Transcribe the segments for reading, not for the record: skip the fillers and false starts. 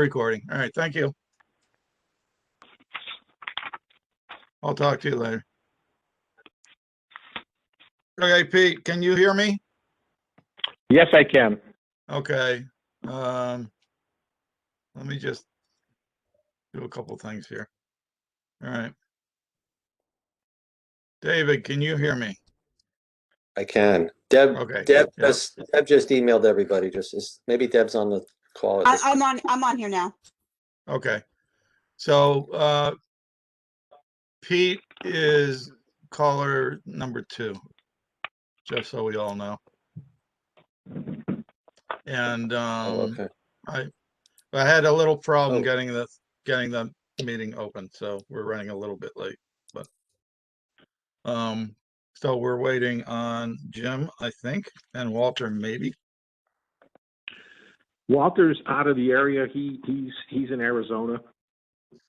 Recording. All right, thank you. I'll talk to you later. Okay, Pete, can you hear me? Yes, I can. Okay. Let me just do a couple things here. All right. David, can you hear me? I can. Deb, Okay. Deb, Yeah. Deb just emailed everybody. Maybe Deb's on the call. At this I'm on here now. Okay. So Pete is caller number 2, just so we all know. And okay. I had a little problem Oh. getting the meeting open, so we're running a little bit late. But so we're waiting on Jim, I think, and Walter maybe. Walter's out of the area. He's in Arizona.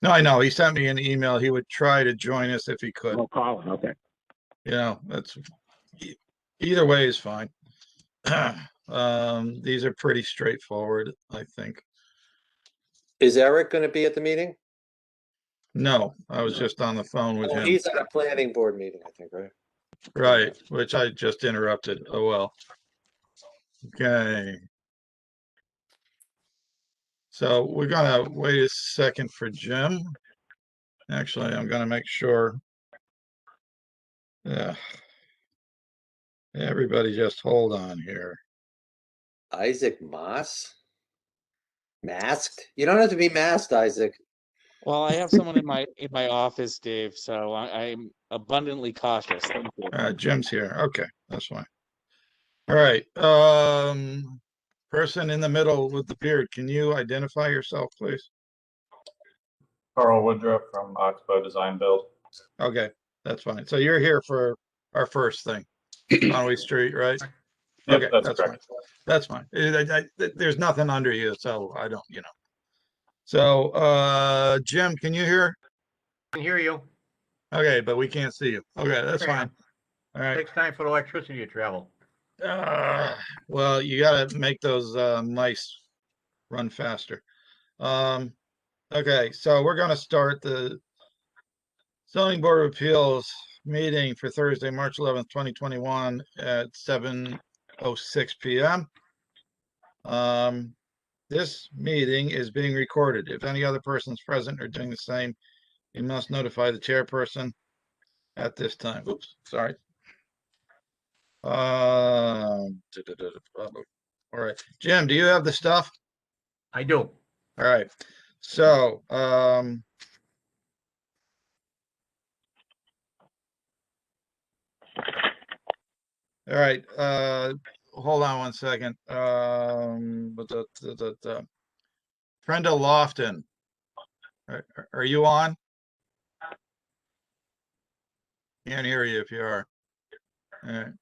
No, I know. He sent me an email. He would try to join us if he could. Oh, Colin. Okay. You know, that's either way is fine. These are pretty straightforward, I think. Is Eric going to be at the meeting? No, I was just on the phone with him. He's at a planning board meeting, I think, right? Right, which I just interrupted. Oh, well. Okay. So we're gonna wait a second for Jim. Actually, I'm gonna make sure. Yeah. Everybody just hold on here. Isaac Moss? Masked? You don't have to be masked, Isaac. Well, I have someone in my office, Dave, so I'm abundantly cautious. Thank you. Jim's here. Okay, that's fine. All right. Person in the middle with the beard, can you identify yourself, please? Carl Woodruff from Oxbow Design Build. Okay, that's fine. So you're here for our first thing, Conway Street, right? Yep, Okay, that's correct. fine. That's fine. There's nothing under you, so I don't, So, Jim, can you hear? I can hear you. Okay, but we can't see you. Okay, that's Okay. fine. All right. Takes time for the electricity to travel. Well, you gotta make those mice run faster. Okay, so we're gonna start the Zoning Board of Appeals meeting for Thursday, March 11th, 2021 at 7:06 p.m. This meeting is being recorded. If any other persons present are doing the same, you must notify the chairperson at this time. Oops, sorry. All right, Jim, do you have the stuff? I do. All right, so all right, hold on one second. Brenda Lofton, are you on? Can't hear you if you are. All right.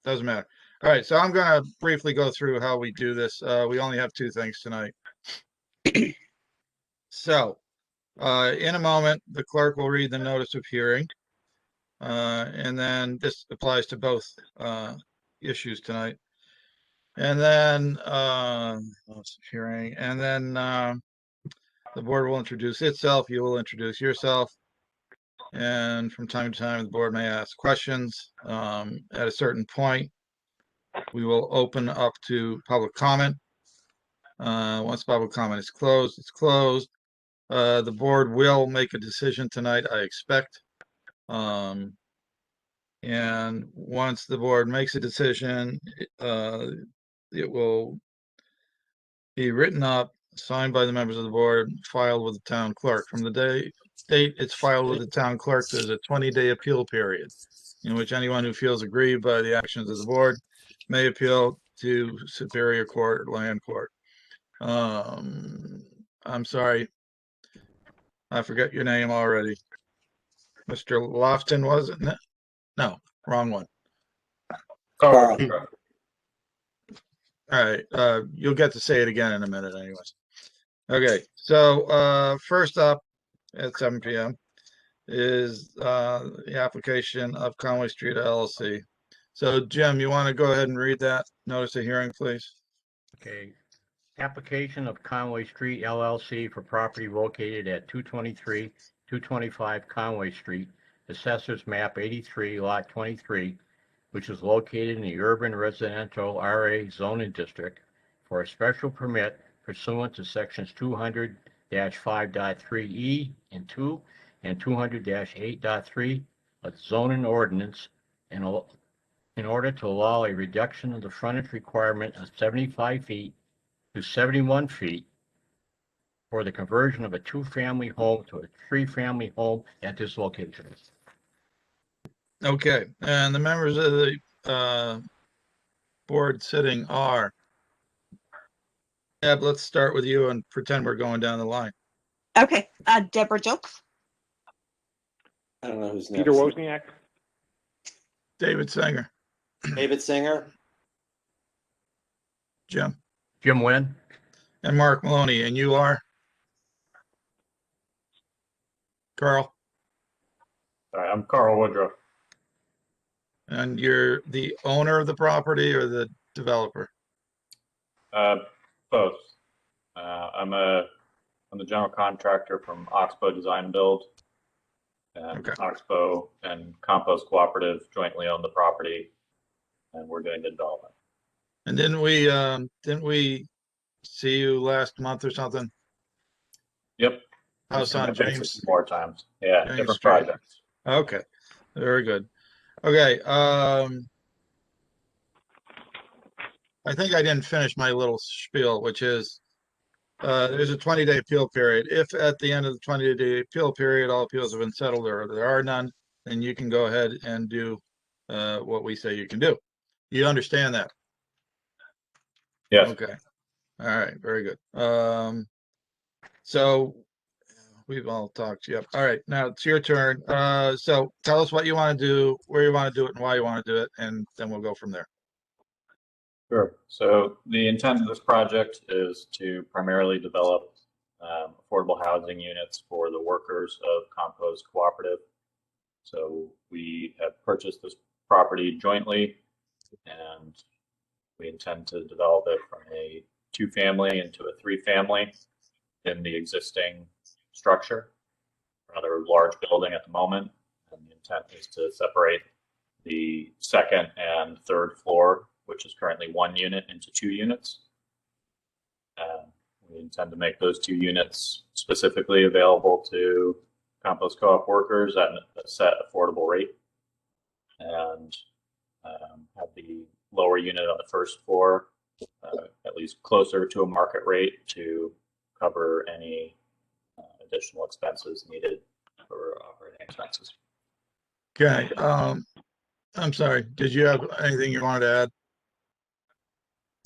Doesn't matter. All right, so I'm gonna briefly go through how we do this. We only have 2 things tonight. So, in a moment, the clerk will read the notice of hearing. And then this applies to both issues tonight. And then notice of hearing, and then the board will introduce itself. You will introduce yourself. And from time to time, the board may ask questions. At a certain point, we will open up to public comment. Once public comment is closed, it's closed. The board will make a decision tonight, I expect. And once the board makes a decision, it will be written up, signed by the members of the board, filed with the town clerk. From the date it's filed with the town clerk, there's a 20-day appeal period in which anyone who feels aggrieved by the actions of the board may appeal to Superior Court or Land Court. I'm sorry, I forgot your name already. Mr. Lofton, was it? No, wrong one. Carl. All right, you'll get to say it again in a minute anyways. Okay, so first up at 7 p.m. is the application of Conway Street LLC. So Jim, you want to go ahead and read that notice of hearing, please? Okay. Application of Conway Street LLC for property located at 223, 225 Conway Street, Assessors Map 83, Lot 23, which is located in the Urban Residential RA Zoning District for a special permit pursuant to sections 200-5.3E and 2 and 200-8.3 of the zoning ordinance in order to allow a reduction of the frontage requirement of 75 feet to 71 feet for the conversion of a two-family home to a three-family home at this location. Okay, and the members of the board sitting are. Deb, let's start with you and pretend we're going down the line. Okay, Deborah Jokes, I don't know who's Peter next. Wozniak, David Singer, David Singer, Jim, Jim Nguyen, and Mark Maloney, and you are? Carl, Sorry, I'm Carl Woodruff. and you're the owner of the property or the developer? Both. I'm the general contractor from Oxbow Design and Build. And Okay. Oxbow and Compost Cooperative jointly own the property, and we're doing the development. And didn't we see you last month or something? Yep. House on James. More times. Yeah, James different Street. projects. Okay, very good. Okay, I think I didn't finish my little spiel, which is there's a 20-day appeal period. If at the end of the 20-day appeal period, all appeals have been settled or there are none, then you can go ahead and do what we say you can do. You understand that? Yes. Okay. All right, very good. So we've all talked. Yep. All right, now it's your turn. So tell us what you want to do, where you want to do it, and why you want to do it, and then we'll go from there. Sure. So the intent of this project is to primarily develop affordable housing units for the workers of Compost Cooperative. So we have purchased this property jointly, and we intend to develop it from a two-family into a three-family in the existing structure. Another large building at the moment, and the intent is to separate the second and third floor, which is currently one unit, into two units. We intend to make those two units specifically available to compost co-op workers at a set affordable rate, and have the lower unit on the first floor at least closer to a market rate to cover any additional expenses needed for operating expenses. Okay. I'm sorry. Did you have anything you wanted to add?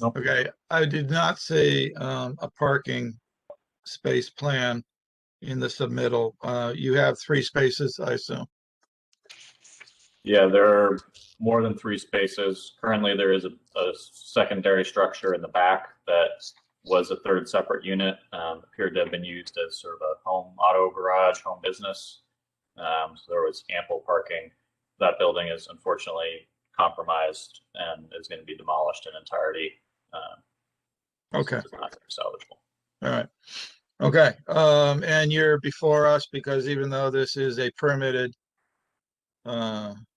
Nope. Okay. I did not see a parking space plan in the submittal. You have 3 spaces, I assume. Yeah, there are more than 3 spaces. Currently, there is a secondary structure in the back that was a third separate unit, appeared to have been used as sort of a home auto garage, home business. So there was ample parking. That building is unfortunately compromised and is going to be demolished in entirety. Okay. It's not salvageable. All right. Okay. And you're before us because even though this is a permitted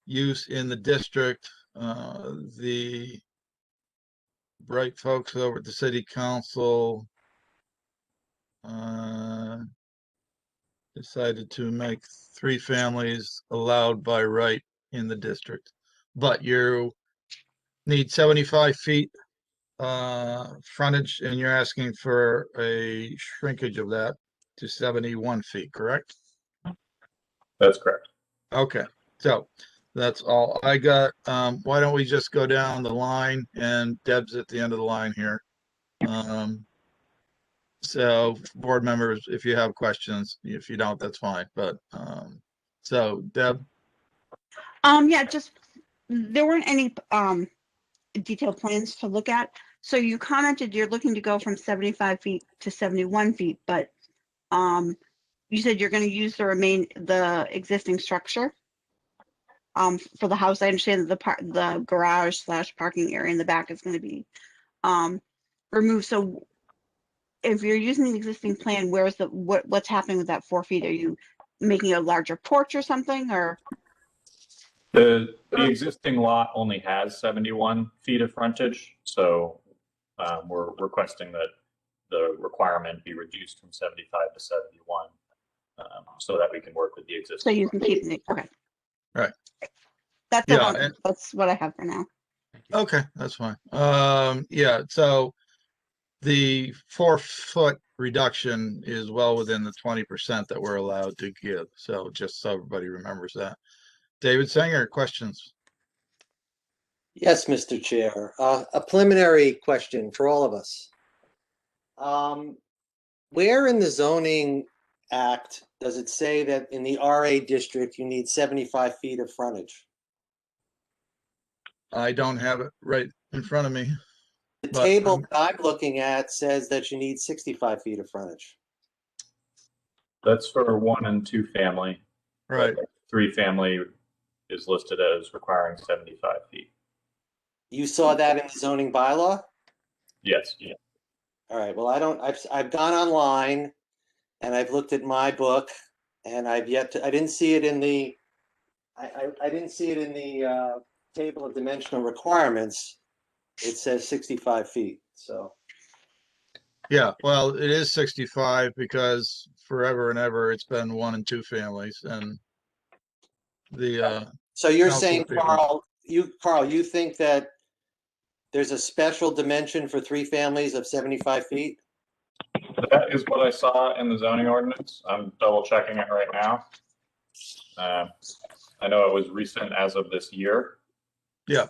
use in the district, the bright folks over at the city council decided to make 3 families allowed by right in the district, but you need 75 feet frontage, and you're asking for a shrinkage of that to 71 feet, correct? That's correct. Okay, so that's all I got. Why don't we just go down the line, and Deb's at the end of the line here. So board members, if you have questions, if you don't, that's fine, but so Deb. yeah, just, there weren't any detailed plans to look at. So you commented you're looking to go from 75 feet to 71 feet, but you said you're going to use the existing structure for the house. I understand that the garage / parking area in the back is going to be removed. So if you're using the existing plan, where's the, what's happening with that 4 feet? Are you making a larger porch or something, or? The existing lot only has 71 feet of frontage, so we're requesting that the requirement be reduced from 75 to 71, so that we can work with the So existing. you can keep the, okay. Right. That's Yeah, the one, that's what I have for now. Okay, that's fine. Yeah, so the 4-foot reduction is well within the 20% that we're allowed to give. So just so everybody remembers that. David Singer, questions? Yes, Mr. Chair. A preliminary question for all of us. Where in the zoning act does it say that in the RA district you need 75 feet of frontage? I don't have it right in front of me. The But, table that I'm looking at says that you need 65 feet of frontage. That's for 1 and 2 family. Right. But 3 family is listed as requiring 75 feet. You saw that in the zoning bylaw? Yes. Yeah. All right, well, I've gone online and I've looked at my book and I didn't see it in the, I didn't see it in the table of dimensional requirements. It says 65 feet, so. Yeah, well, it is 65 because forever and ever it's been 1 and 2 families, and the So you're council saying, people- Carl, you think that there's a special dimension for 3 families of 75 feet? That is what I saw in the zoning ordinance. I'm double checking it right now. I know it was recent as of this year. Yeah.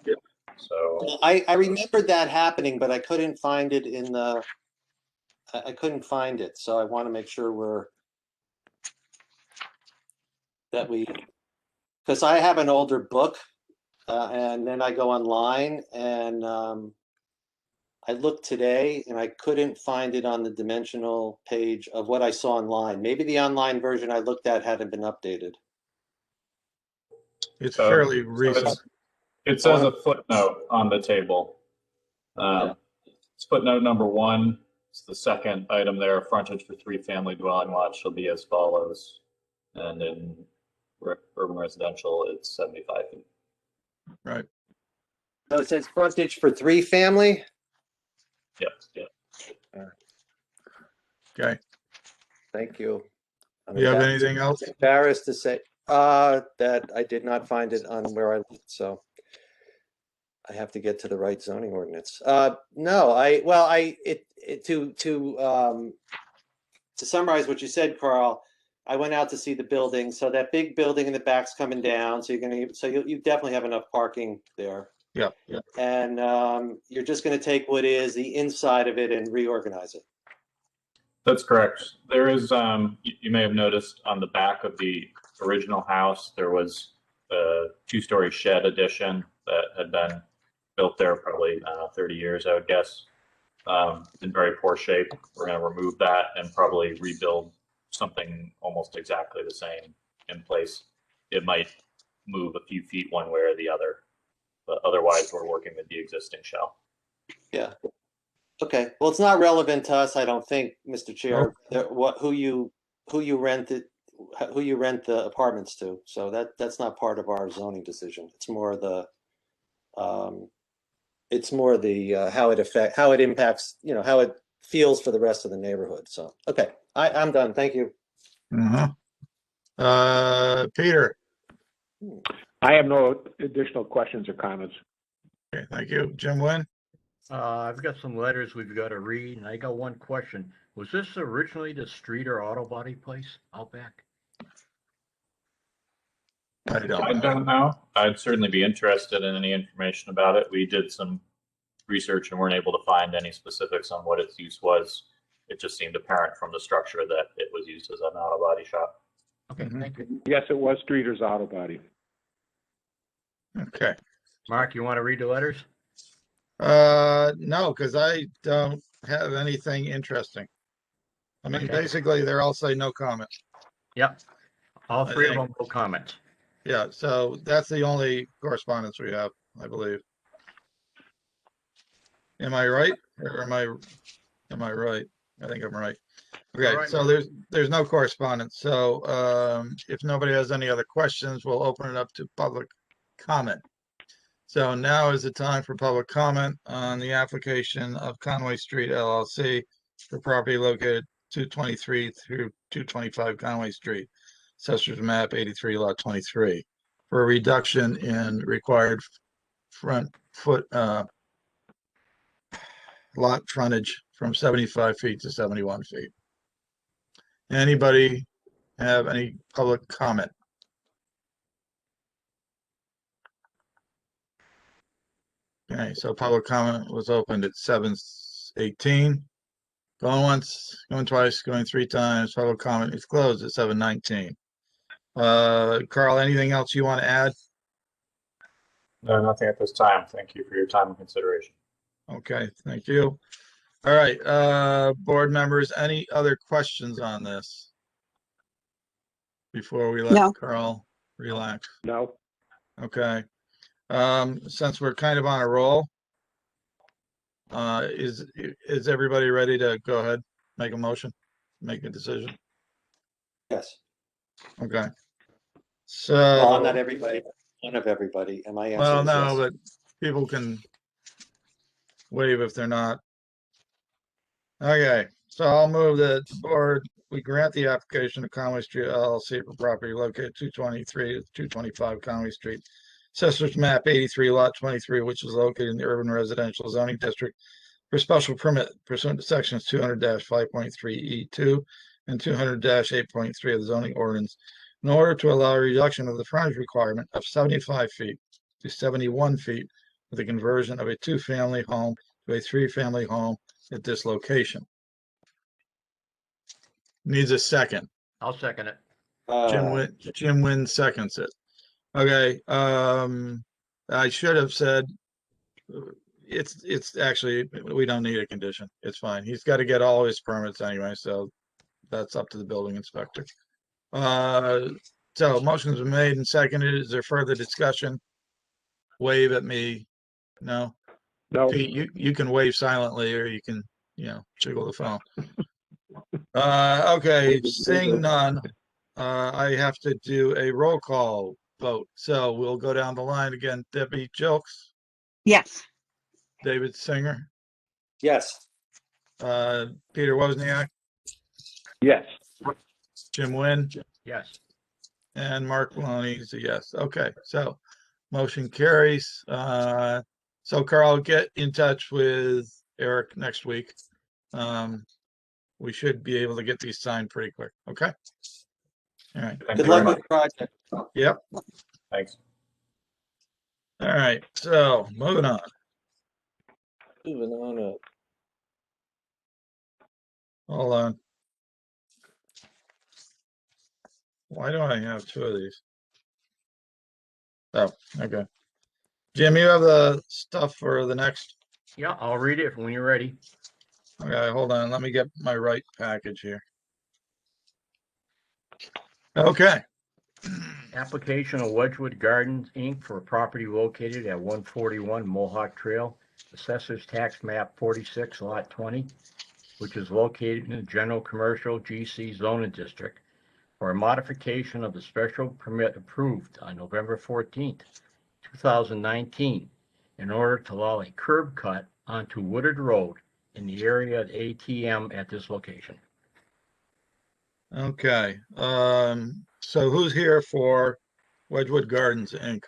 So I remembered that happening, but I couldn't find it in the, I couldn't find it, so I want to make sure because I have an older book, and then I go online and I looked today and I couldn't find it on the dimensional page of what I saw online. Maybe the online version I looked at hadn't been updated. it's fairly recent. it says a footnote on the table. It's footnote number 1. It's the second item there. Frontage for 3 family dwelling lots shall be as follows. And in urban residential, it's 75 feet. Right. So it says frontage for 3 family? Yep. Yeah. Okay. Thank you. Do you have anything else? Embarrassed to say that I did not find it on where I looked, so I have to get to the right zoning ordinance. No, to summarize what you said, Carl, I went out to see the building. So that big building in the back's coming down. So you definitely have enough parking there. Yeah. And you're just going to take what is the inside of it and reorganize it. That's correct. There is, you may have noticed on the back of the original house, there was a 2-story shed addition that had been built there probably 30 years, I would guess. In very poor shape. We're going to remove that and probably rebuild something almost exactly the same in place. It might move a few feet one way or the other, but otherwise we're working with the existing shell. Yeah. Okay. Well, it's not relevant to us, I don't think, Mr. Chair, who you rent the apartments to. So that's not part of our zoning decision. It's more the how it impacts, how it feels for the rest of the neighborhood. So, okay, I'm done. Thank you. Peter. I have no additional questions or comments. Okay, thank you. Jim Nguyen? I've got some letters we've got to read, and I got one question. Was this originally the Streeter Auto Body place out back? I I don't know. I'd certainly be interested in any information about it. We did some research and weren't able to find any specifics on what its use was. It just seemed apparent from the structure that it was used as an auto body shop. Okay, thank you. Yes, it was Streeter's Auto Body. Okay. Mark, you want to read the letters? No, because I don't have anything interesting. I mean, Okay. basically, they're all say no comment. Yep. All I 3 of think- them, no comments. Yeah, so that's the only correspondence we have, I believe. Am I right? Or am I right? I think I'm right. Okay, right, so Mark. there's no correspondence. So if nobody has any other questions, we'll open it up to public comment. So now is the time for public comment on the application of Conway Street LLC for property located 223 through 225 Conway Street, Assessors map 83 lot 23, for a reduction in required front lot frontage from 75 feet to 71 feet. Anybody have any public comment? Okay, so public comment was opened at 7:18. Going once, going twice, going three times. Public comment is closed at 7:19. Carl, anything else you want to add? No, nothing at this time. Thank you for your time and consideration. Okay, thank you. All right, board members, any other questions on this? Before we let No. Carl relax. No, Okay. Since we're kind of on a roll, is everybody ready to go ahead, make a motion, make a decision? Yes. Okay. Well, not So, everybody, one of everybody. And my answer well, is no, yes. but people can waive if they're not. Okay, so I'll move that the board, we grant the application of Conway Street LLC for property located 223 to 225 Conway Street. Assessors map 83 lot 23, which is located in the urban residential zoning district for special permit pursuant to sections 200-5.3E2 and 200-8.3 of the zoning ordinance in order to allow a reduction of the frontage requirement of 75 feet to 71 feet with the conversion of a two-family home to a three-family home at this location. Needs a second. I'll second it. Jim Wynn seconds it. Okay, I should have said, it's actually, we don't need a condition. It's fine. He's got to get all his permits anyway, so that's up to the building inspector. So motions been made and seconded. Is there further discussion? Wave at me. No? no, Pete, you can wave silently or you can, jiggle the phone. Okay, seeing none, I have to do a roll call vote. So we'll go down the line again. Debbie Jilks, Yes. David Singer, Yes. Peter Wozniak, yes. Jim Wynn, Yes. and Mark Maloney is a yes. Okay, so motion carries. So Carl, get in touch with Eric next week. We should be able to get these signed pretty quick. Okay. All right. Thank Good you very luck much. with the project. Yep. Thanks. All right. So moving on. Moving on up. Hold on. Why do I have two of these? Oh, okay. Jim, you have the stuff for the next. Yeah, I'll read it when you're ready. Okay, hold on. Let me get my right package here. Okay. Application of Wedgwood Gardens, Inc. for a property located at 141 Mohawk Trail, Assessors Tax Map 46, Lot 20, which is located in the General Commercial GC Zona District, for a modification of the special permit approved on November 14th, 2019, in order to allow a curb cut onto Woodard Road in the area of ATM at this location. Okay. So who's here for Wedgwood Gardens, Inc.?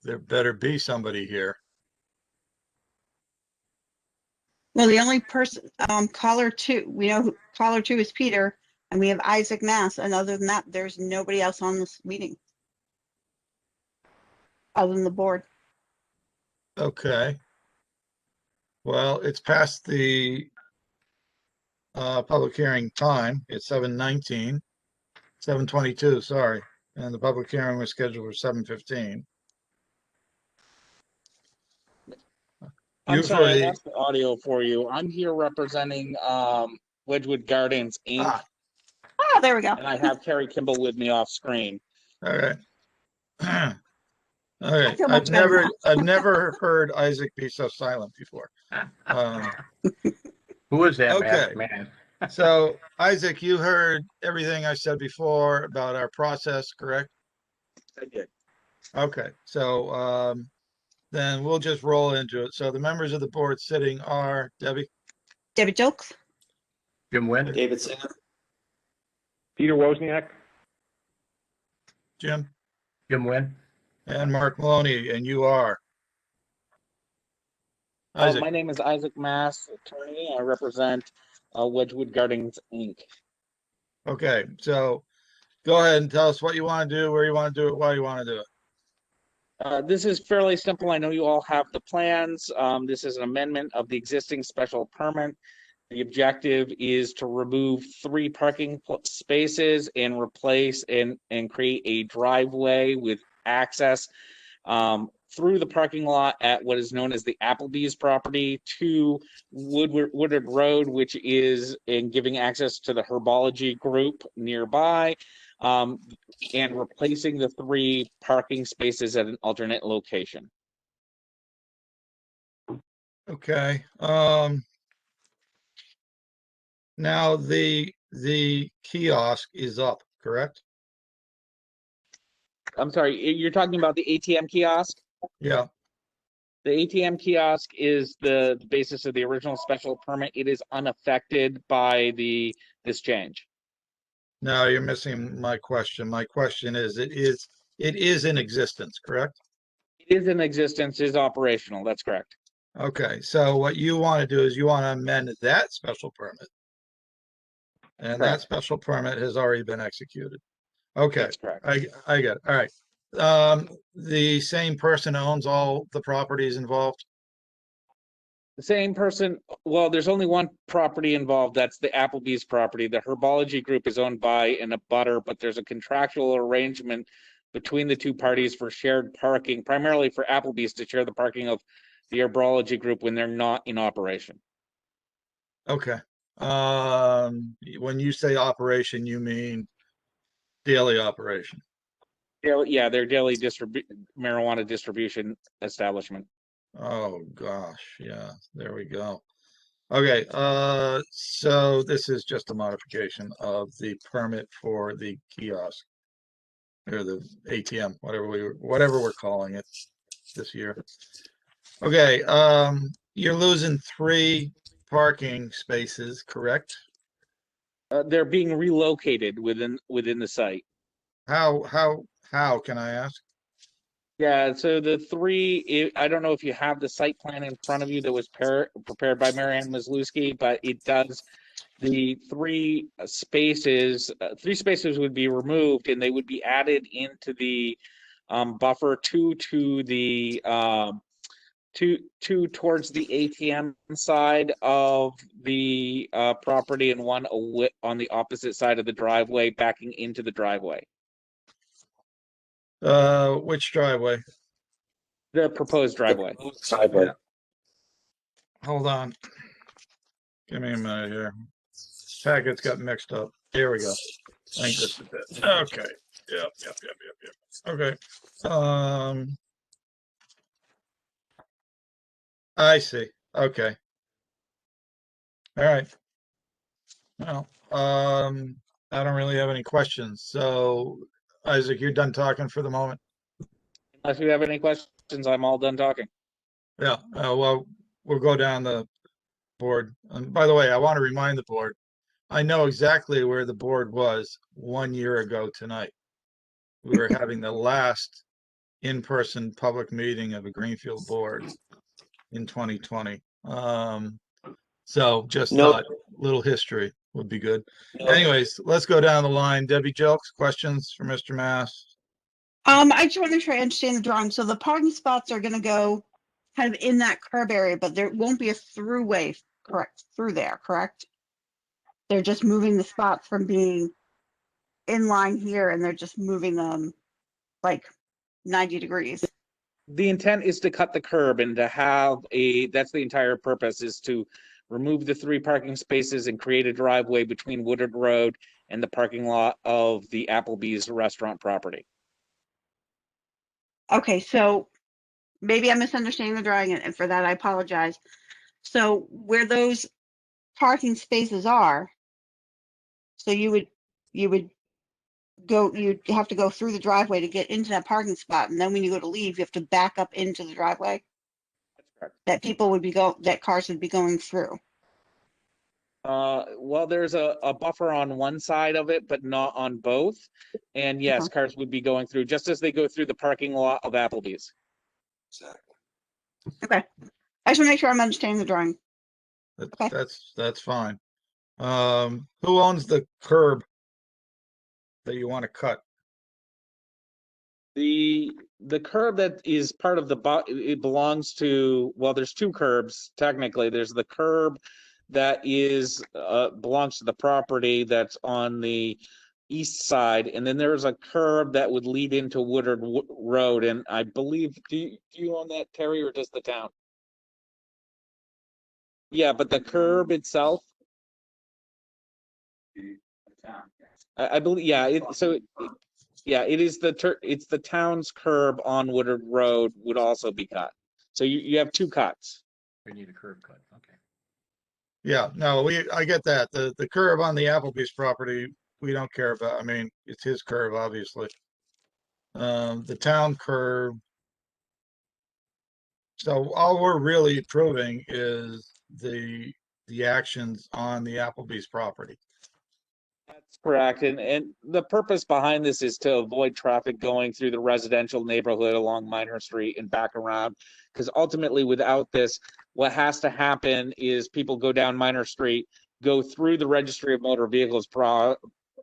There better be somebody here. Well, the only person, caller two, we know who caller two is Peter, and we have Isaac Mass. And other than that, there's nobody else on this meeting. Other than the board. Okay. Well, it's past the public hearing time. It's 7:19, 7:22, sorry. And the public hearing was scheduled for 7:15. I'm sorry, I Usually- lost the audio for you. I'm here representing Wedgwood Gardens Inc. Ah, Oh, there we go. And I have Terry Kimball with me off screen. all right. Okay, feel much better now. I've never heard Isaac be so silent before. Who is that Okay. masked man? So Isaac, you heard everything I said before about our process, correct? I did. Okay, so then we'll just roll into it. So the members of the board sitting are Debbie, David Jokes? Jim Nguyen? David Singer, Peter Wozniak, Jim, Jim Nguyen? and Mark Maloney, and you are Isaac. My name is Isaac Mass, attorney. I represent Wedgwood Gardens, Inc. Okay, so go ahead and tell us what you want to do, where you want to do it, why you want to do it. This is fairly simple. I know you all have the plans. This is an amendment of the existing special permit. The objective is to remove 3 parking spaces and replace and create a driveway with access through the parking lot at what is known as the Applebee's property to Woodard Road, which is in giving access to the herbology group nearby, and replacing the 3 parking spaces at an alternate location. Okay, now the kiosk is up, correct? I'm sorry, you're talking about the ATM kiosk? Yeah, The ATM kiosk is the basis of the original special permit. It is unaffected by this change. no, you're missing my question. My question is, it is in existence, correct? It is in existence, is operational. That's correct. Okay, so what you want to do is you want to amend that special permit. And that Correct. special permit has already been executed. Okay, That's correct. I get it. All right. The same person owns all the properties involved? The same person, well, there's only one property involved. That's the Applebee's property. The herbology group is owned by an abutter, but there's a contractual arrangement between the 2 parties for shared parking, primarily for Applebee's to share the parking of the herbology group when they're not in operation. Okay. When you say operation, you mean daily operation? Yeah, their daily marijuana distribution establishment. Oh, gosh. Yeah, there we go. Okay, so this is just a modification of the permit for the kiosk or the ATM, whatever we're calling it this year. Okay, you're losing 3 parking spaces, correct? They're being relocated within the site. How can I ask? Yeah, so the 3, I don't know if you have the site plan in front of you that was prepared by Marianne Maslewski, but it does, the 3 spaces would be removed and they would be added into the buffer 2 to the two towards the ATM side of the property and 1 on the opposite side of the driveway backing into the driveway. Which driveway? The proposed driveway. driveway. Hold on. Give me a minute here. Packets got mixed up. Here we go. I think this is it. Okay. Yep. Okay. I see. Okay. All right. Well, I don't really have any questions. So Isaac, you're done talking for the moment? Unless you have any questions, I'm all done talking. Yeah, well, we'll go down the board. And by the way, I want to remind the board, I know exactly where the board was 1 year ago tonight. We were having the last in-person public meeting of a Greenfield board in 2020. So just thought a little history would be good. Anyways, let's go down the line. Debbie Jelks, questions for Mr. Mass? I just want to make sure I understand the drawing. So the parking spots are gonna go kind of in that curb area, but there won't be a throughway, correct, through there, correct? They're just moving the spots from being in line here and they're just moving them like 90 degrees. The intent is to cut the curb and to have that's the entire purpose, is to remove the 3 parking spaces and create a driveway between Woodard Road and the parking lot of the Applebee's restaurant property. Okay, so maybe I'm misunderstanding the drawing, and for that I apologize. So where those parking spaces are, so you would you'd have to go through the driveway to get into that parking spot, and then when you go to leave, you have to back up into the driveway That's correct. that that cars would be going through. Well, there's a buffer on one side of it, but not on both. And yes, Okay. cars would be going through just as they go through the parking lot of Applebee's. Okay. I just want to make sure I'm understanding the drawing. Okay. That's fine. Who owns the curb that you want to cut? The curb that is part of it belongs to, well, there's two curbs technically. There's the curb that is belongs to the property that's on the east side, and then there's a curb that would lead into Woodard Road. And I believe, do you own that, Terry, or does the town? Yeah, but the curb itself, I believe, yeah. It is it's the town's curb on Woodard Road would also be cut. So you have two cuts. We need a curb cut, okay. Yeah, no, I get that. The curb on the Applebee's property, we don't care about. I mean, it's his curb, obviously. The town curb. So all we're really approving is the actions on the Applebee's property. That's correct. And the purpose behind this is to avoid traffic going through the residential neighborhood along Minor Street and back around. Because ultimately, without this, what has to happen is people go down Minor Street, go through the Registry of Motor Vehicles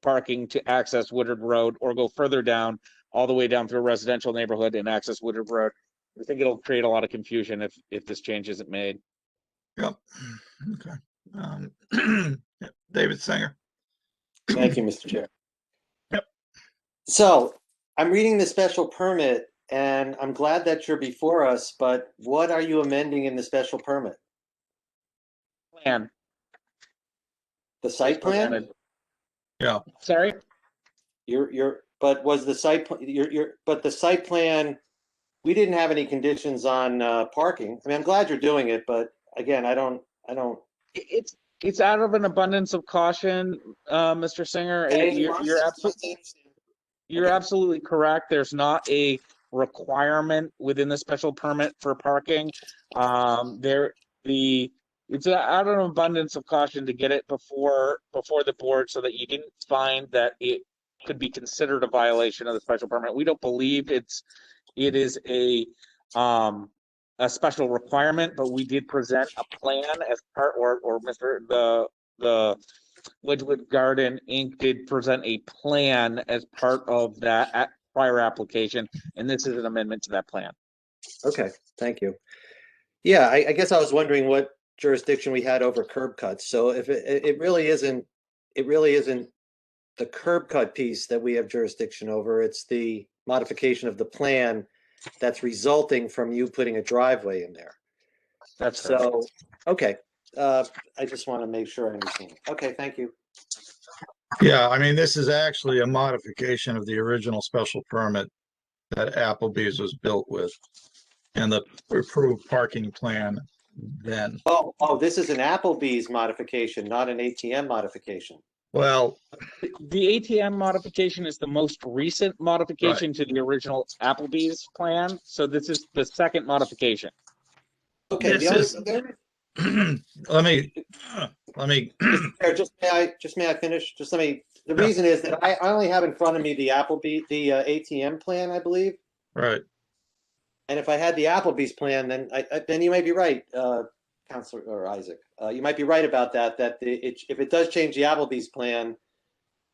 parking to access Woodard Road, or go further down, all the way down through a residential neighborhood and access Woodard Road. I think it'll create a lot of confusion if this change isn't made. Yep. Okay. Yeah, David Singer. Thank you, Mr. Chair. Yep. So I'm reading the special permit and I'm glad that you're before us, but what are you amending in the special permit? Plan. The site plan? presented. Yeah. Sorry? But was the site, but the site plan, we didn't have any conditions on parking. I mean, I'm glad you're doing it, but again, I don't. It's out of an abundance of caution, Mr. Singer. You're absolutely correct. There's not a requirement within the special permit for parking. It's out of an abundance of caution to get it before the board so that you didn't find that it could be considered a violation of the special permit. We don't believe it is a special requirement, but we did present a plan as part, or the Wedgwood Garden Inc. did present a plan as part of that prior application, and this is an amendment to that plan. Okay, thank you. Yeah, I guess I was wondering what jurisdiction we had over curb cuts. So if it really isn't the curb cut piece that we have jurisdiction over, it's the modification of the plan that's resulting from you putting a driveway in there. That's so, okay. I just want to make sure I understand. Okay, thank you. Yeah, I mean, this is actually a modification of the original special permit that Applebee's was built with and the approved parking plan then. Oh, this is an Applebee's modification, not an ATM modification. Well, the ATM modification is the most recent modification to the original Applebee's plan. So this is the second modification. Okay, let me just may I finish? The reason is that I only have in front of me the ATM plan, I believe. Right. And if I had the Applebee's plan, then you might be right, Councilor or Isaac. You might be right about that. If it does change the Applebee's plan,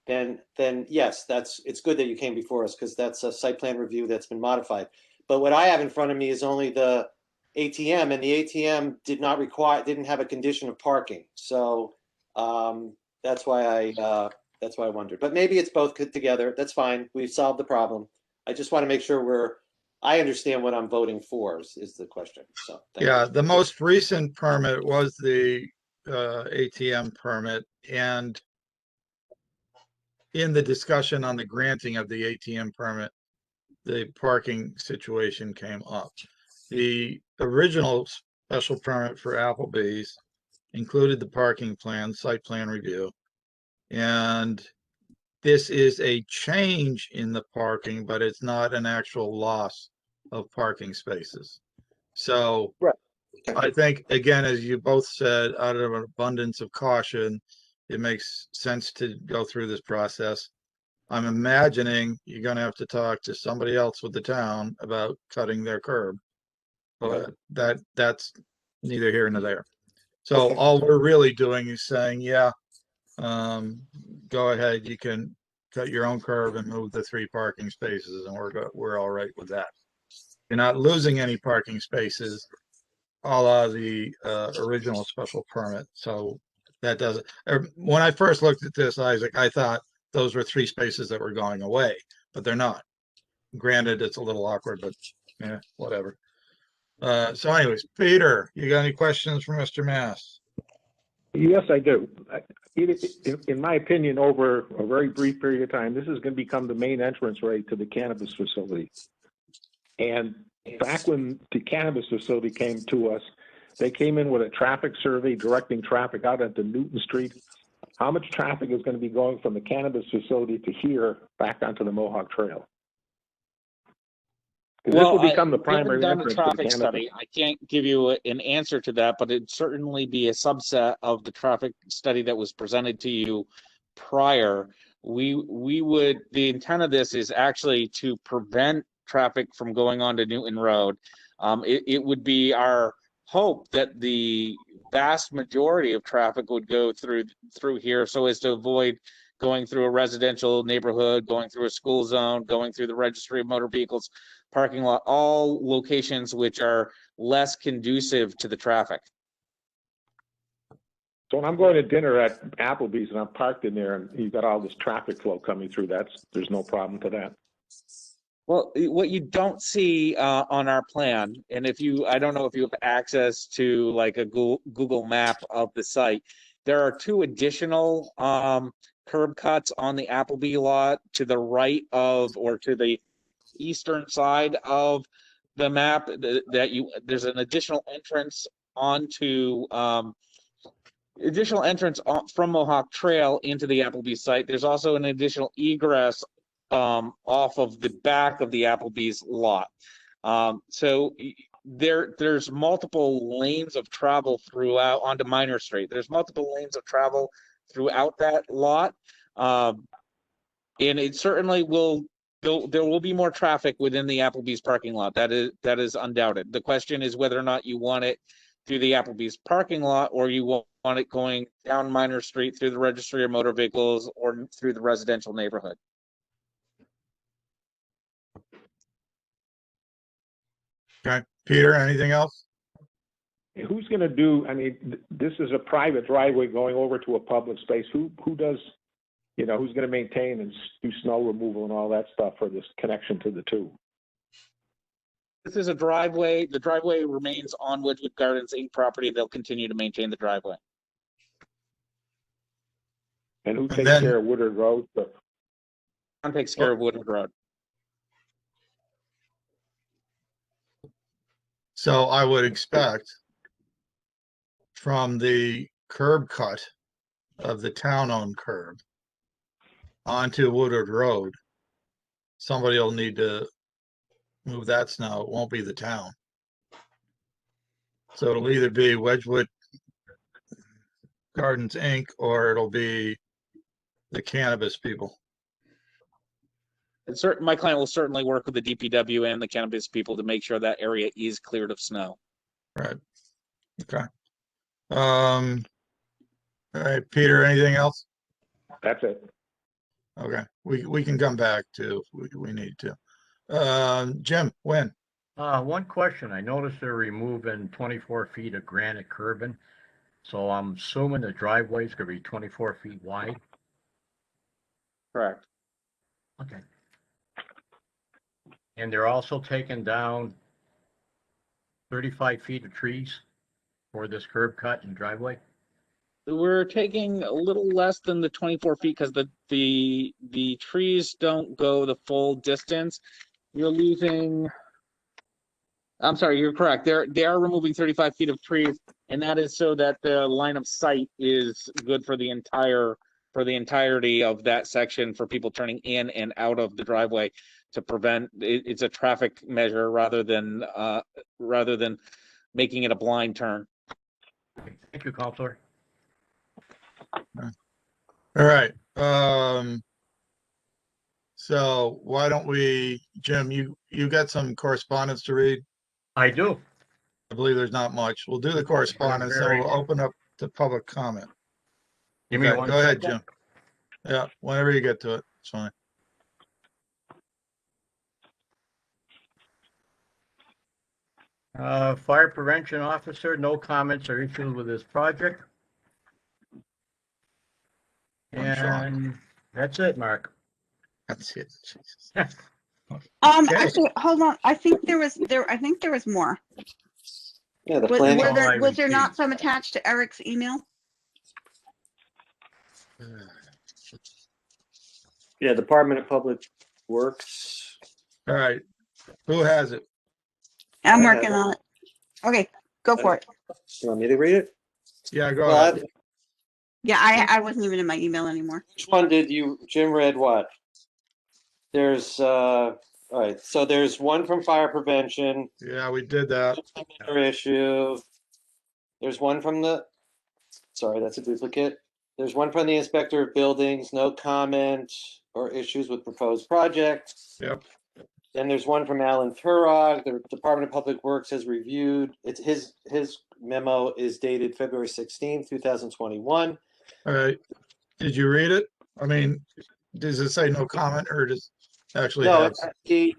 then yes, it's good that you came before us because that's a site plan review that's been modified. But what I have in front of me is only the ATM, and the ATM didn't have a condition of parking. So that's why I wondered. But maybe it's both together. That's fine. We've solved the problem. I just want to make sure I understand what I'm voting for is the question. So yeah, the most recent permit was the ATM permit, and in the discussion on the granting of the ATM permit, the parking situation came up. The original special permit for Applebee's included the parking plan, site plan review. And this is a change in the parking, but it's not an actual loss of parking spaces. So Right. I think, again, as you both said, out of an abundance of caution, it makes sense to go through this process. I'm imagining you're gonna have to talk to somebody else with the town about cutting their curb. But that's neither here nor there. So Okay. all we're really doing is saying, yeah, go ahead, you can cut your own curb and move the 3 parking spaces, and we're all right with that. You're not losing any parking spaces, a la the original special permit. So that doesn't. When I first looked at this, Isaac, I thought those were 3 spaces that were going away, but they're not. Granted, it's a little awkward, but yeah, whatever. So anyways, Peter, you got any questions for Mr. Mass? Yes, I do. In my opinion, over a very brief period of time, this is going to become the main entrance right to the cannabis facility. And back when the cannabis facility came to us, they came in with a traffic survey directing traffic out into Newton Street. How much traffic is going to be going from the cannabis facility to here back onto the Mohawk Trail? This will become the primary done a entrance to the traffic cannabis. study. I can't give you an answer to that, but it'd certainly be a subset of the traffic study that was presented to you prior. The intent of this is actually to prevent traffic from going onto Newton Road. It would be our hope that the vast majority of traffic would go through here, so as to avoid going through a residential neighborhood, going through a school zone, going through the registry of motor vehicles parking lot, all locations which are less conducive to the traffic. So when I'm going to dinner at Applebee's and I'm parked in there and you've got all this traffic flow coming through, there's no problem to that. Well, what you don't see on our plan, and I don't know if you have access to like a Google map of the site, there are 2 additional curb cuts on the Applebee lot to the right of, or to the eastern side of the map, there's an additional entrance from Mohawk Trail into the Applebee's site. There's also an additional egress off of the back of the Applebee's lot. So there's multiple lanes of travel throughout onto Minor Street. There's multiple lanes of travel throughout that lot. And it certainly will, there will be more traffic within the Applebee's parking lot. That is undoubted. The question is whether or not you want it through the Applebee's parking lot, or you want it going down Minor Street through the registry of motor vehicles or through the residential neighborhood. Okay, Peter, anything else? Who's going to do, I mean, this is a private driveway going over to a public space. Who does, who's going to maintain and do snow removal and all that stuff for this connection to the 2? This is a driveway. The driveway remains on Wedgwood Gardens Inc. property. They'll continue to maintain the driveway. And who And takes then- care of Woodard Road? Town takes care of Woodard Road. So I would expect from the curb cut of the town-owned curb onto Woodard Road, somebody will need to move that snow. It won't be the town. So it'll either be Wedgwood Gardens Inc. or it'll be the cannabis people. My client will certainly work with the DPW and the cannabis people to make sure that area is cleared of snow. Right. Okay. All right, Peter, anything else? That's it. Okay, we can come back to, we need to. Jim, when? One question. I noticed they're removing 24 feet of granite curbing. So I'm assuming the driveway's gonna be 24 feet wide. Correct. Okay. And they're also taking down 35 feet of trees for this curb cut and driveway. We're taking a little less than the 24 feet because the trees don't go the full distance. you're losing, I'm sorry, you're correct. They are removing 35 feet of trees, and that is so that the line of sight is good for the entirety of that section for people turning in and out of the driveway to prevent, it's a traffic measure rather than making it a blind turn. Thank you, Counselor. All right. So why don't we, Jim, you got some correspondence to read? I do. I believe there's not much. We'll do the correspondence, then we'll open up to public comment. Give me Okay, one go ahead, second. Jim. Yeah, whenever you get to it, it's fine. Fire prevention officer, no comments or issues with this project. I'm Sean. And that's it, Mark. That's it. Jesus. Okay. Actually, hold on. I think there was more. Yeah, the Was, planning, all I was there not received. some attached to Eric's email? yeah, Department of Public Works. All right, who has it? I'm I have working it. on it. Okay, go for it. You want me to read it? Yeah, go Well, ahead. Yeah, I wasn't even in my email anymore. which one did you, Jim read what? There's, all right, so there's one from fire prevention, Yeah, we did that. another issue. There's one from the, sorry, that's a duplicate. There's one from the inspector of buildings, no comment or issues with proposed project. Yep. Then there's one from Alan Turog, the Department of Public Works has reviewed, it's his memo is dated February 16th, 2021. All right. Did you read it? I mean, does it say no comment or does it actually No, have? he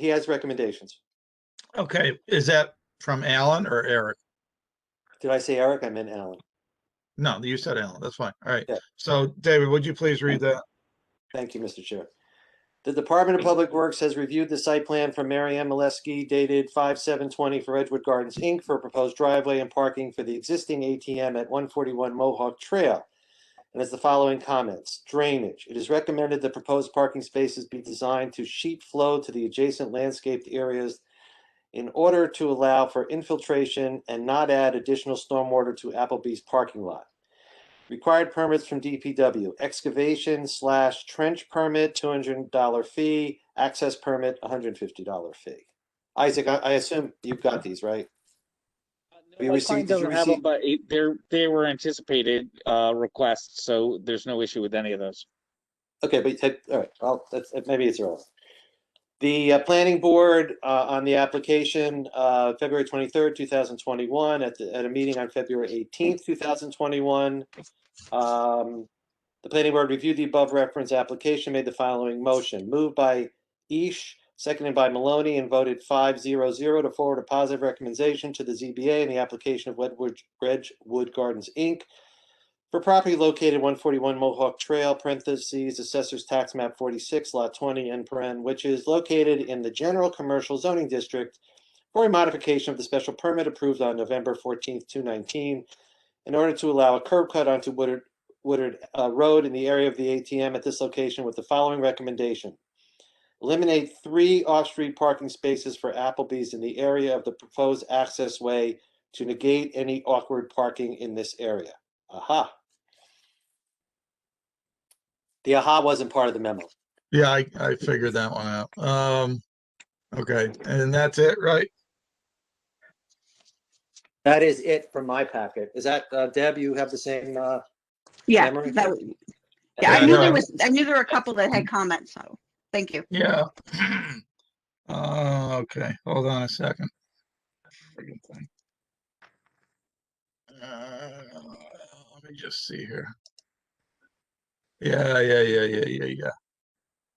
has recommendations. Okay, is that from Alan or Eric? Did I say Eric? I meant Alan. No, you said Alan. That's fine. All right. Yeah. So David, would you please read that? Thank you, Mr. Chair. The Department of Public Works has reviewed the site plan from Mary Ann Molesky dated 5/7/20 for Wedgwood Gardens, Inc. for a proposed driveway and parking for the existing ATM at 141 Mohawk Trail. And has the following comments. Drainage. It is recommended that proposed parking spaces be designed to sheet flow to the adjacent landscaped areas in order to allow for infiltration and not add additional stormwater to Applebee's parking lot. Required permits from DPW, excavation/trench permit, $200 fee, access permit, $150 fee. Isaac, I assume you've got these, right? No, You my received- client did you doesn't have them, receive- but they were anticipated requests, so there's no issue with any of those. Okay, but, all right, well, maybe it's early. The planning board on the application, February 23rd, 2021, at a meeting on February 18th, 2021. The planning board reviewed the above referenced application, made the following motion. Moved by Ish, seconded by Maloney, and voted 5-0-0 to forward a positive recommendation to the ZBA in the application of Wedgwood Gardens, Inc. for property located 141 Mohawk Trail, parentheses, Assessors Tax Map 46, Lot 20, end paren, which is located in the General Commercial Zoning District for a modification of the special permit approved on November 14th, 2019, in order to allow a curb cut onto Woodard Road in the area of the ATM at this location with the following recommendation. Eliminate 3 off-street parking spaces for Applebee's in the area of the proposed access way to negate any awkward parking in this area. Aha. The aha wasn't part of the memo. Yeah, I figured that one out. Okay, and that's it, right? That is it from my packet. Is that, Deb, you have the same, Yeah, memory? yeah. I Yeah, knew no. I knew there were a couple that had comments. So thank you. Yeah. Okay, hold on a second. Friggin' thing. Let me just see here. Yeah.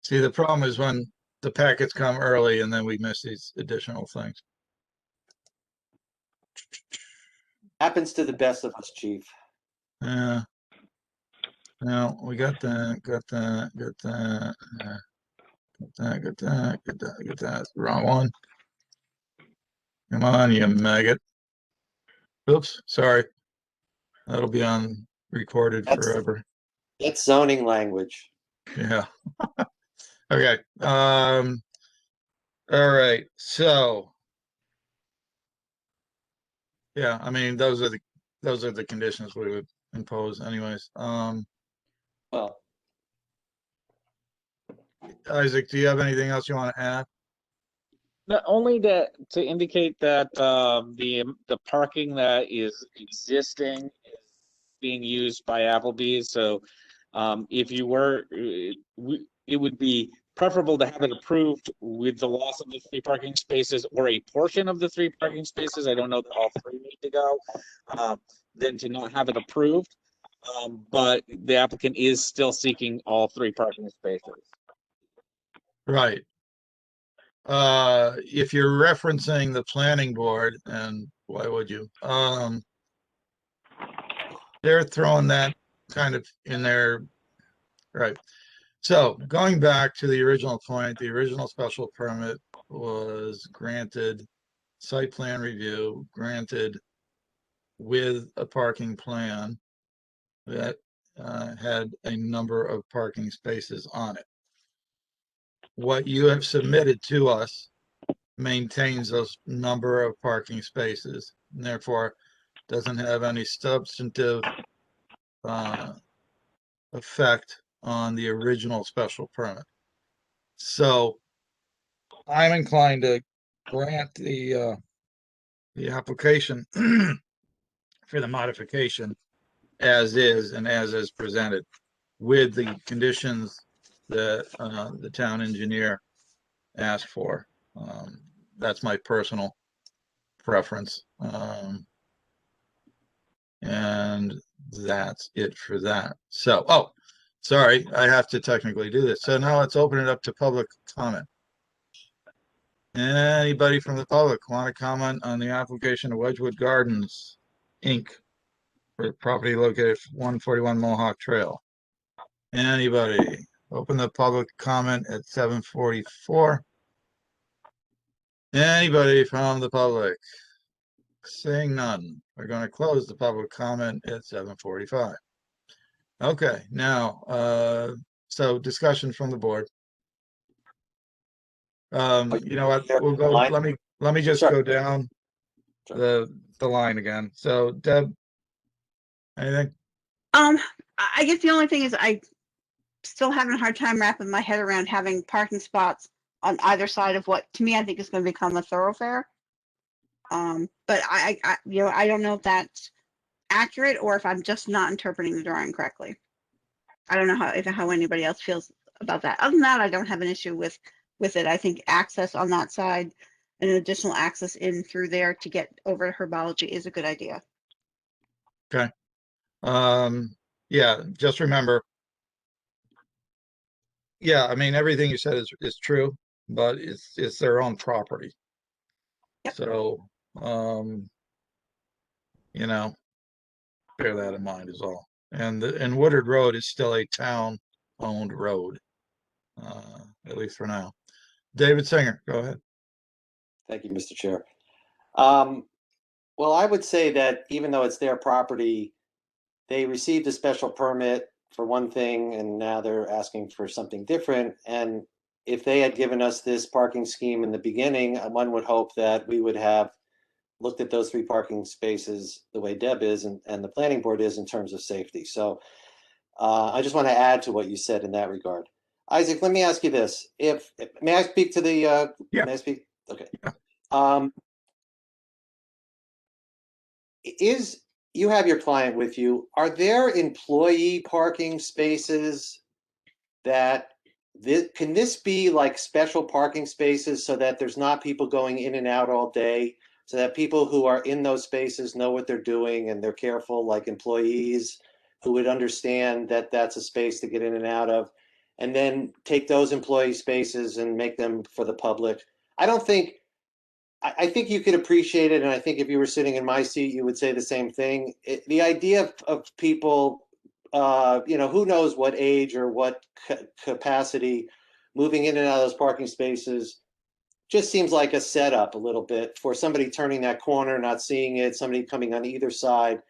See, the problem is when the packets come early and then we miss these additional things. Happens to the best of us, chief. Yeah. No, we got that. Get that. Wrong one. Come on, you maggot. Oops, sorry. That'll be on recorded That's- forever. It's zoning language. Yeah. All Okay, all right, so. Yeah, I mean, those are the conditions we would impose anyways. Well, Isaac, do you have anything else you want to add? Not only to indicate that the parking that is existing is being used by Applebee's. So if you were, it would be preferable to have it approved with the loss of the 3 parking spaces or a portion of the 3 parking spaces. I don't know that all 3 need to go, than to not have it approved. But the applicant is still seeking all 3 parking spaces. Right. If you're referencing the planning board, and why would you? They're throwing that kind of in there, right? So going back to the original point, the original special permit was granted, site plan review granted with a parking plan that had a number of parking spaces on it. What you have submitted to us maintains those number of parking spaces, and therefore doesn't have any substantive effect on the original special permit. So I'm inclined to grant the application for the modification as is and as is presented, with the conditions that the town engineer asked for. That's my personal preference. And that's it for that. So, oh, sorry, I have to technically do this. So now let's open it up to public comment. Anybody from the public want to comment on the application of Wedgwood Gardens, Inc. for property located at 141 Mohawk Trail? Anybody? Open the public comment at 7:44. Anybody from the public? Seeing none, we're going to close the public comment at 7:45. Okay, now, so discussion from the board. You know what, we'll go, let me just Sure. go down Sure. the line again. So Deb, anything? I guess the only thing is I still having a hard time wrapping my head around having parking spots on either side of what to me I think is going to become a thoroughfare. But I I don't know if that's accurate or if I'm just not interpreting the drawing correctly. I don't know how anybody else feels about that. Other than that, I don't have an issue with it. I think access on that side and an additional access in through there to get over to herbology is a good idea. Okay. Yeah, just remember. Yeah, I mean, everything you said is true, but it's their own property. Yep. So, you know, bear that in mind is all. And Woodard Road is still a town-owned road, at least for now. David Singer, go ahead. Thank you, Mr. Chair. Well, I would say that even though it's their property, they received a special permit for one thing, and now they're asking for something different. And if they had given us this parking scheme in the beginning, one would hope that we would have looked at those 3 parking spaces the way Deb is and the planning board is in terms of safety. So I just want to add to what you said in that regard. Isaac, let me ask you this. May I speak to the, Yeah. May I speak? Okay. Yeah. You have your client with you. Are there employee parking spaces that can this be like special parking spaces so that there's not people going in and out all day, so that people who are in those spaces know what they're doing and they're careful, like employees who would understand that that's a space to get in and out of, and then take those employee spaces and make them for the public? I think you could appreciate it, and I think if you were sitting in my seat, you would say the same thing. The idea of people, who knows what age or what capacity, moving in and out of those parking spaces just seems like a setup a little bit for somebody turning that corner, not seeing it, somebody coming on either side.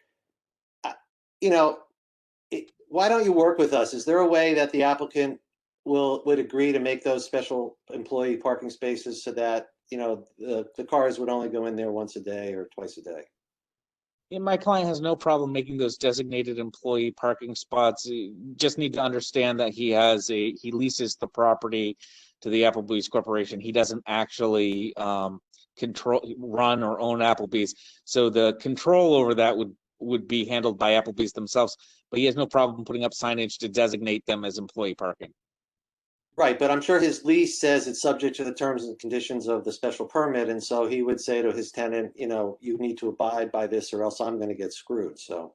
Why don't you work with us? Is there a way that the applicant would agree to make those special employee parking spaces so that, you know, the cars would only go in there once a day or twice a day? Yeah, my client has no problem making those designated employee parking spots. You just need to understand that he leases the property to the Applebee's Corporation. He doesn't actually run or own Applebee's. So the control over that would be handled by Applebee's themselves, but he has no problem putting up signage to designate them as employee parking. Right, but I'm sure his lease says it's subject to the terms and conditions of the special permit, and so he would say to his tenant, you know, you need to abide by this or else I'm going to get screwed, so.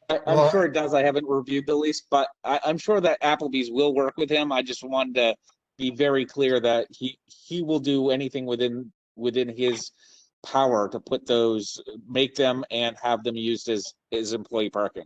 I'm Well, sure it does. I haven't reviewed the lease, but I'm sure that Applebee's will work with him. I just wanted to be very clear that he will do anything within his power to put those, make them and have them used as employee parking.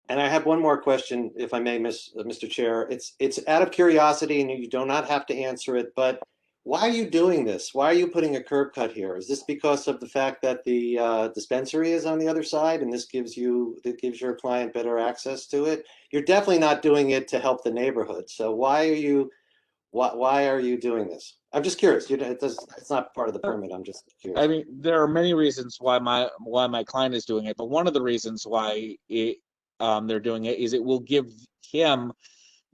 And I have one more question, if I may, Mr. Chair. It's out of curiosity, and you do not have to answer it, but why are you doing this? Why are you putting a curb cut here? Is this because of the fact that the dispensary is on the other side, and this gives your client better access to it? You're definitely not doing it to help the neighborhood. So why are you doing this? I'm just curious. It's not part of the permit. I'm just curious. I mean, there are many reasons why my client is doing it, but one of the reasons why they're doing it is it will give him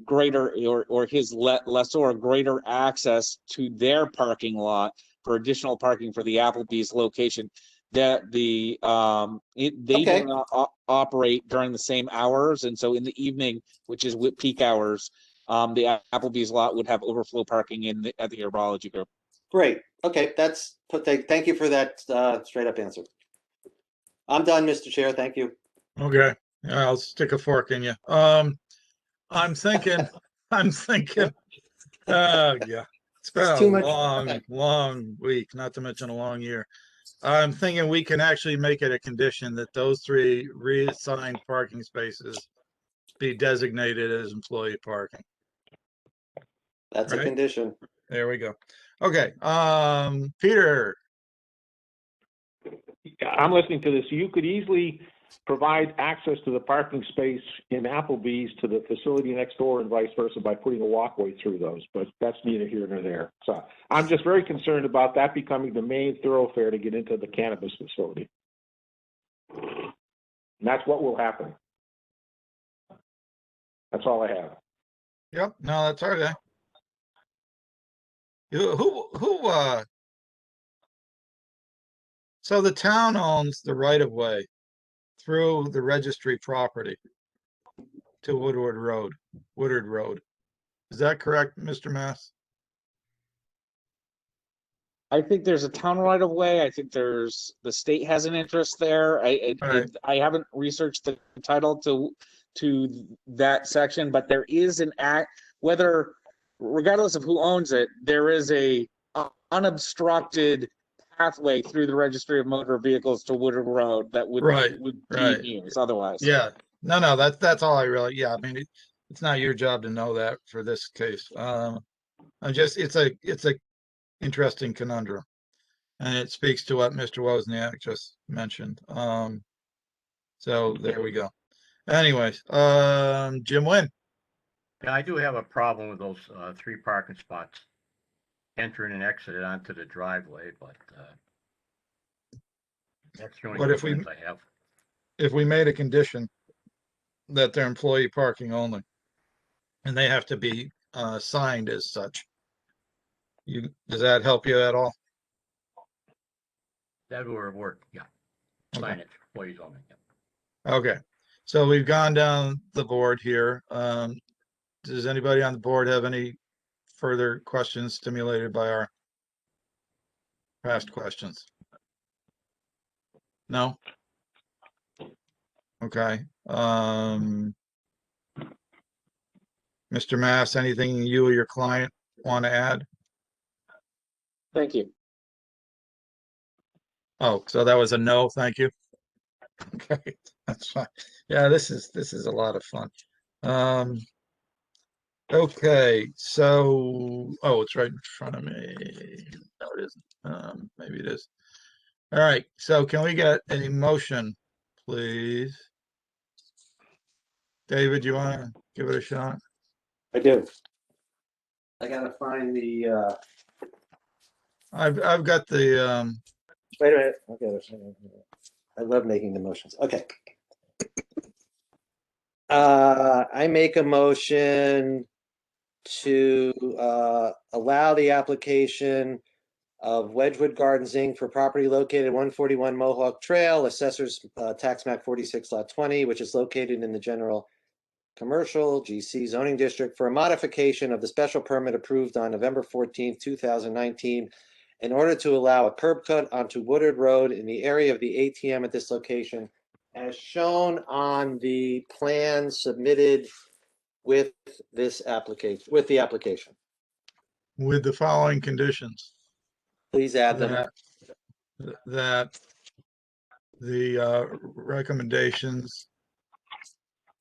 greater or his lessor greater access to their parking lot for additional parking for the Applebee's location. That they do not operate during the same hours, and so in the evening, which is with peak hours, the Applebee's lot would have overflow parking at the herbology group. Great. Okay, thank you for that straight up answer. I'm done, Mr. Chair. Thank you. okay, I'll stick a fork in you. I'm thinking, yeah, it's been too a much. long week, not to mention a long year. I'm thinking we can actually make it a condition that those 3 reassigned parking spaces be designated as employee parking. That's a Right. condition. There we go. Okay, Peter. I'm listening to this. You could easily provide access to the parking space in Applebee's to the facility next door and vice versa by putting a walkway through those, but that's neither here nor there. So I'm just very concerned about that becoming the main thoroughfare to get into the cannabis facility. And that's what will happen. That's all I have. Yep, no, that's okay. So the town owns the right of way through the registry property to Woodard Road. Is that correct, Mr. Mass? I think there's a town right of way. I think the state has an interest there. Right. I haven't researched the title to that section, but there is an act, regardless of who owns it, there is a unobstructed pathway through the registry of motor vehicles to Woodard Road that would be used otherwise. Yeah, no, that's all I really, yeah, I mean, it's not your job to know that for this case. It's a interesting conundrum. And it speaks to what Mr. Wozniak just mentioned. So there we go. Anyways, Jim Wynn. Yeah, I do have a problem with those 3 parking spots entering and exiting onto the driveway, but that's the only What if concerns I have. If we made a condition that they're employee parking only, and they have to be signed as such, does that help you at all? That would work, yeah. Sign it, employees only. Yeah. Okay, so we've gone down the board here. Does anybody on the board have any further questions stimulated by our past questions? No? Okay. Mr. Mass, anything you or your client want to add? Thank you. Oh, so that was a no, thank you. Okay, that's fine. Yeah, this is a lot of fun. Okay, so, oh, it's right in front of me. No, it isn't. Maybe it is. All right, so can we get a motion, please? David, you want to give it a shot? I do. I gotta find the, I've got the, wait a minute. Okay, I love making the motions. Okay. I make a motion to allow the application of Wedgwood Gardens Inc. for property located at 141 Mohawk Trail, Assessors Tax Map 46 Lot 20, which is located in the general commercial GC zoning district for a modification of the special permit approved on November 14th, 2019, in order to allow a curb cut onto Woodard Road in the area of the ATM at this location, as shown on the plan submitted with this application, with the application. with the following conditions. Please add them. That the recommendations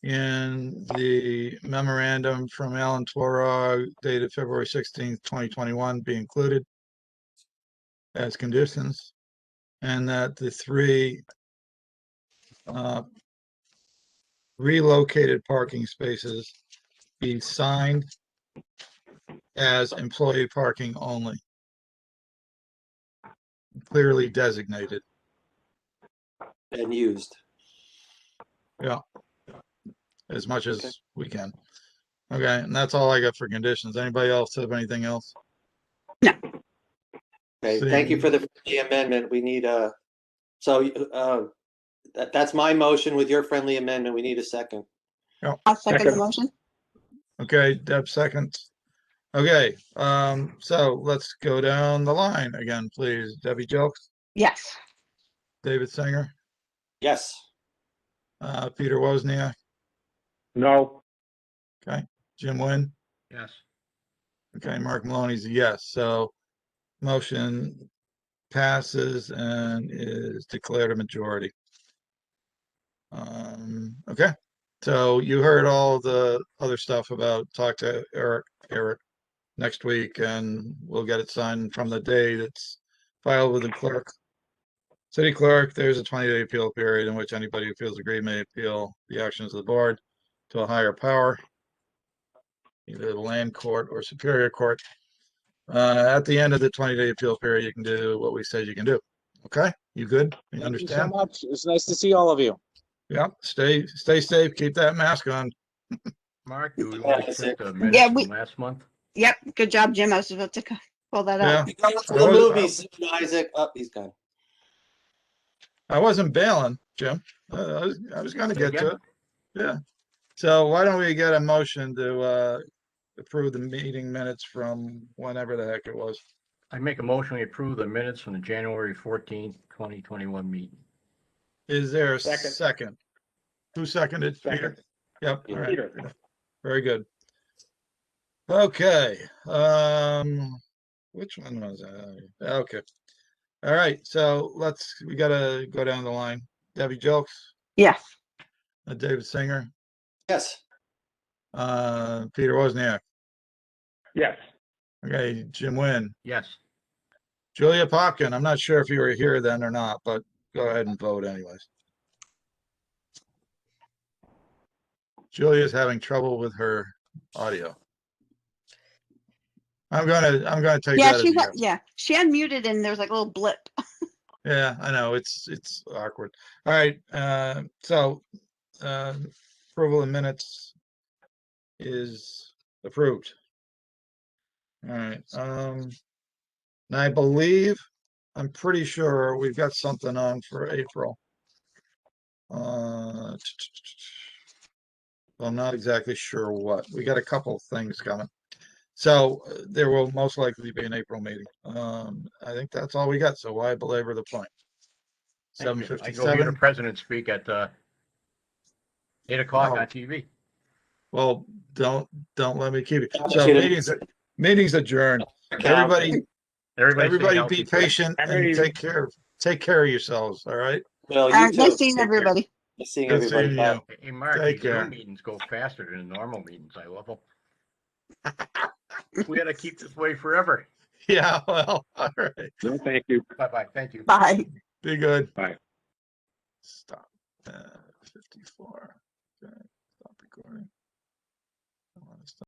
in the memorandum from Alan Twarog dated February 16th, 2021 be included as conditions, and that the three relocated parking spaces be signed as employee parking only, clearly designated. And used. As much as Okay. we can. Okay, and that's all I got for conditions. Anybody else have anything else? Okay, thank you for the friendly amendment. We need a, so that's my motion with your friendly amendment. We need a second. I'll second the Second. motion. Okay, Deb seconds. Okay, so let's go down the line again, please. Debbie Jelks, Yes. David Singer, Yes. Peter Wozniak, No. Jim Nguyen. Yes. Okay, Mark Maloney's a yes, so motion passes and is declared a majority. Okay, so you heard all the other stuff about talk to Eric next week, and we'll get it signed from the day that's filed with the clerk. City clerk, there's a 20-day appeal period in which anybody who feels aggrieved may appeal the actions of the board to a higher power, either the land court or superior court. At the end of the 20-day appeal period, you can do what we said you can do. Okay, you good? You Thank you so understand? much. It's nice to see all of you. Yeah, stay safe, keep that mask on. Mark, do we want to That's accept the Yeah, minutes we- from last month? Yep. Good job, Jim. I was about to pull that Yeah, out. You going to I the was- movies, Isaac? Oh, he's gone. I wasn't bailing, Jim. I was gonna get to Again? it. Yeah. So why don't we get a motion to approve the meeting minutes from whenever the heck it was? I make a motion to approve the minutes from the January 14th, 2021 meeting. Is there a Second. second? Who seconded? Peter? Second. Yep, all right. Peter. Very good. Okay, which one was that? Okay. All right, so we gotta go down the line. Debbie Jelks, Yes. David Singer, Yes. Peter Wozniak, Yes. okay, Jim Nguyen, Yes. Julia Popkin. I'm not sure if you were here then or not, but go ahead and vote anyways. Julia's having trouble with her audio. I'm gonna take Yeah, that as she a yes. she unmuted and there's like a little blip. Yeah, I know, it's awkward. All right, so, approval of minutes is approved. All right, and I believe, I'm pretty sure we've got something on for April. I'm not exactly sure what. We got a couple of things coming. So there will most likely be an April meeting. I think that's all we got, so why belabor the point? Thank you. I go hear the 7:57. president speak at 8 o'clock Oh. on TV. Well, don't let me keep it. I'll So let you to- meetings adjourned. Everybody Everybody stay be healthy. patient and Everybody- take care of yourselves, all right? Well, All you right, nice too. seeing everybody. Nice seeing Good everybody. seeing Bye. you. Hey, Mark, Take these care. Zoom meetings go faster than the normal meetings. I love them. We got to keep this way forever. Yeah, well, all right. No, thank you. Bye-bye. Thank you. Bye. Be good. Bye. Stop. 54. Okay, stop recording.